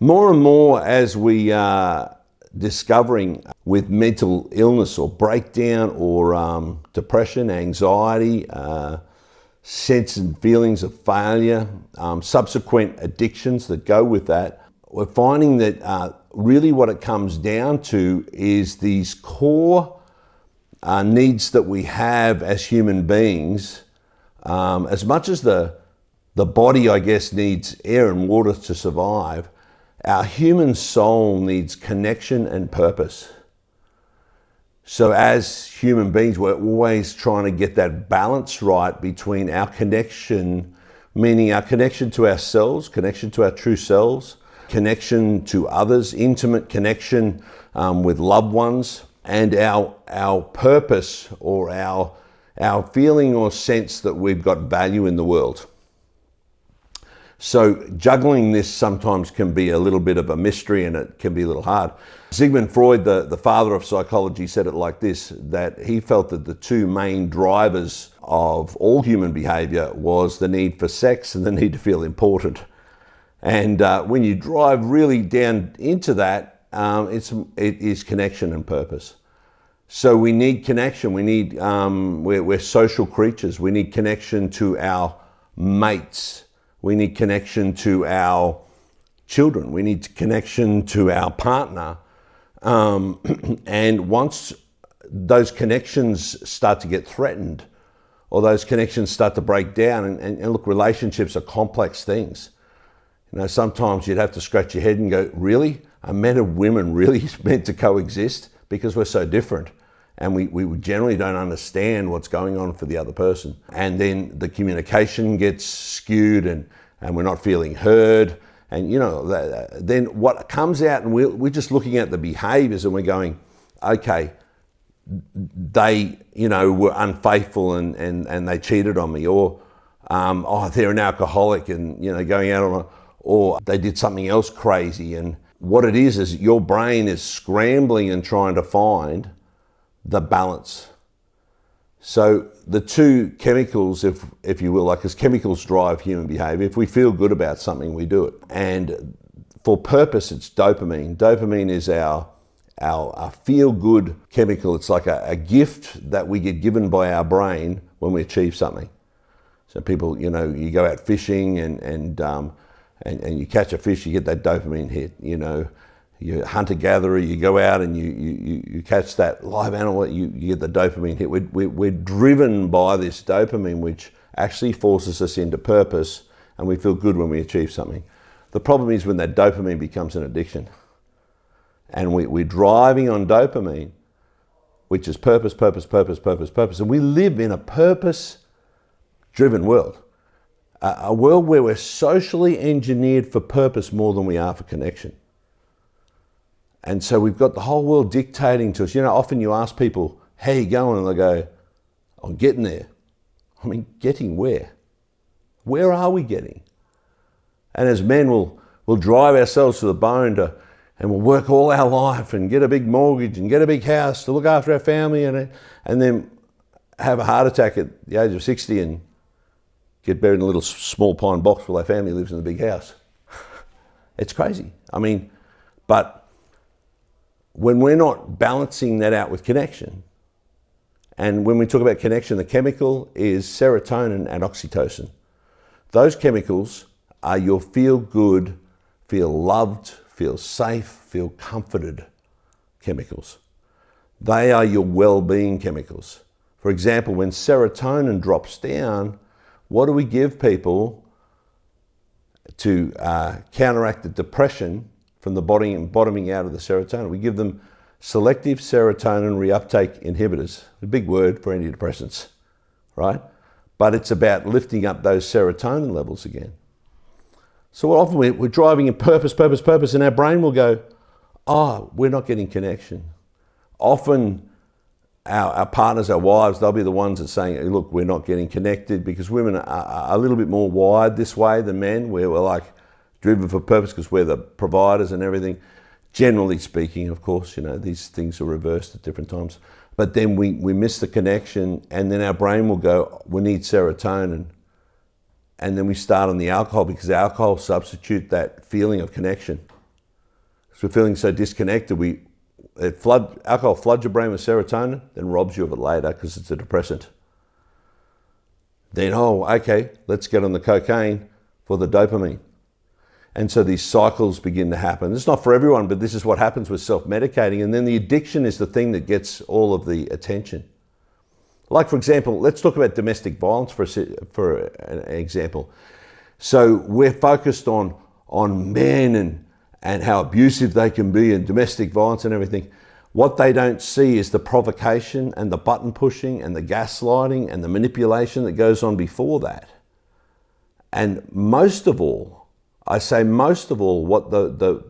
More and more as we are discovering with mental illness or breakdown or depression, anxiety, sense and feelings of failure, subsequent addictions that go with that, we're finding that really what it comes down to is these core needs that we have as human beings. As much as the body, I guess, needs air and water to survive, our human soul needs connection and purpose. So as human beings, we're always trying to get that balance right between our connection, meaning our connection to ourselves, connection to our true selves, connection to others, intimate connection with loved ones, and our purpose or our feeling or sense that we've got value in the world. So juggling this sometimes can be a little bit of a mystery, and it can be a little hard. Sigmund Freud, the father of psychology, said it like this, that he felt that the two main drivers of all human behavior was the need for sex and the need to feel important. And when you drive really down into that, it is connection and purpose. So we need connection. We need, we're social creatures. We need connection to our mates. We need connection to our children. We need connection to our partner. And once those connections start to get threatened, or those connections start to break down, and look, relationships are complex things. You know, sometimes you'd have to scratch your head and go, really? Are men and women really meant to coexist? Because we're so different. And we generally don't understand what's going on for the other person. And then the communication gets skewed and we're not feeling heard. And you know, then what comes out, and we're just looking at the behaviors and we're going, okay, they, you know, were unfaithful and they cheated on me, or oh, they're an alcoholic and, you know, going out on or they did something else crazy. And what it is your brain is scrambling and trying to find the balance. So the two chemicals, if you will, like, because chemicals drive human behavior. If we feel good about something, we do it. And for purpose, it's dopamine. Dopamine is our feel-good chemical. It's like a gift that we get given by our brain when we achieve something. So people, you know, you go out fishing and you catch a fish, you get that dopamine hit, you know. You're a hunter-gatherer, you go out and you catch that live animal, you get the dopamine hit. We're driven by this dopamine, which actually forces us into purpose, and we feel good when we achieve something. The problem is when that dopamine becomes an addiction. And we're driving on dopamine, which is purpose, purpose, purpose, purpose, purpose. And we live in a purpose-driven world. A world where we're socially engineered for purpose more than we are for connection. And so we've got the whole world dictating to us. You know, often you ask people, how you going? And they go, I'm getting there. I mean, getting where? Where are we getting? And as men, we'll drive ourselves to the bone and we'll work all our life and get a big mortgage and get a big house to look after our family and then have a heart attack at the age of 60 and get buried in a little small pine box while our family lives in the big house. It's crazy. I mean, but when we're not balancing that out with connection, and when we talk about connection, the chemical is serotonin and oxytocin. Those chemicals are your feel good, feel loved, feel safe, feel comforted chemicals. They are your well-being chemicals. For example, when serotonin drops down, what do we give people to counteract the depression from the bottoming out of the serotonin? We give them selective serotonin reuptake inhibitors, a big word for antidepressants, right? But it's about lifting up those serotonin levels again. So often we're driving in purpose, purpose, purpose, and our brain will go, oh, we're not getting connection. Often our partners, our wives, they'll be the ones that saying, look, we're not getting connected, because women are a little bit more wired this way than men, where we're like, driven for purpose because we're the providers and everything. Generally speaking, of course, you know, these things are reversed at different times. But then we miss the connection, and then our brain will go, we need serotonin. And then we start on the alcohol, because alcohol substitutes that feeling of connection. So we're feeling so disconnected, alcohol floods your brain with serotonin, then robs you of it later because it's a depressant. Then, okay, let's get on the cocaine for the dopamine. And so these cycles begin to happen. It's not for everyone, but this is what happens with self-medicating. And then the addiction is the thing that gets all of the attention. Like, for example, let's talk about domestic violence for an example. So we're focused on men and how abusive they can be and domestic violence and everything. What they don't see is the provocation and the button pushing and the gaslighting and the manipulation that goes on before that. And most of all, what the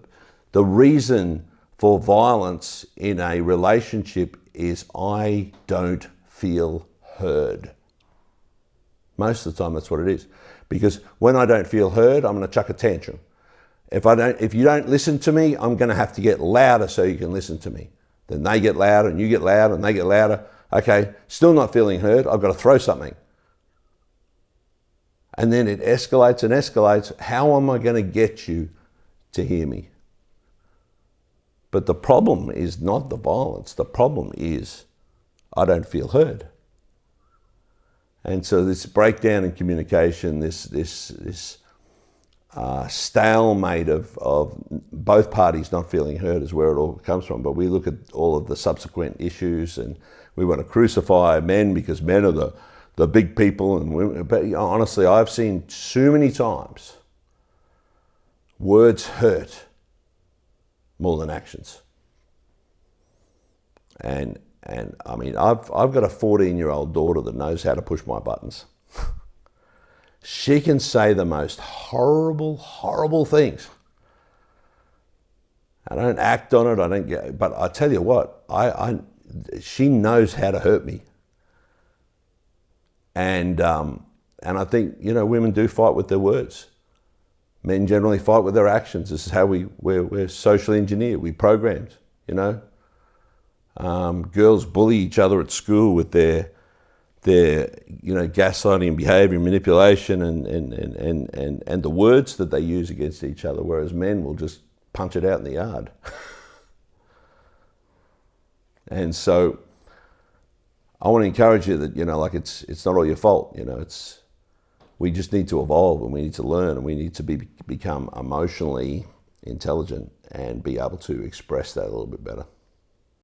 reason for violence in a relationship is I don't feel heard. Most of the time that's what it is. Because when I don't feel heard, I'm going to chuck a tantrum. If you don't listen to me, I'm going to have to get louder so you can listen to me. Then they get louder and you get louder and they get louder. Okay, still not feeling heard, I've got to throw something. And then it escalates and escalates. How am I going to get you to hear me? But the problem is not the violence. The problem is I don't feel heard. And so this breakdown in communication, this stalemate of both parties not feeling heard is where it all comes from. But we look at all of the subsequent issues and we want to crucify men because men are the big people and women. But honestly, I've seen too many times words hurt more than actions. And I mean, I've got a 14-year-old daughter that knows how to push my buttons. She can say the most horrible, horrible things. I don't act on it. But I tell you what, she knows how to hurt me. And I think, women do fight with their words. Men generally fight with their actions. This is how we're socially engineered. We programmed, Girls bully each other at school with their gaslighting behavior, manipulation, and the words that they use against each other, whereas men will just punch it out in the yard. And so I want to encourage you that, it's not all your fault. We just need to evolve and we need to learn and we need to become emotionally intelligent and be able to express that a little bit better.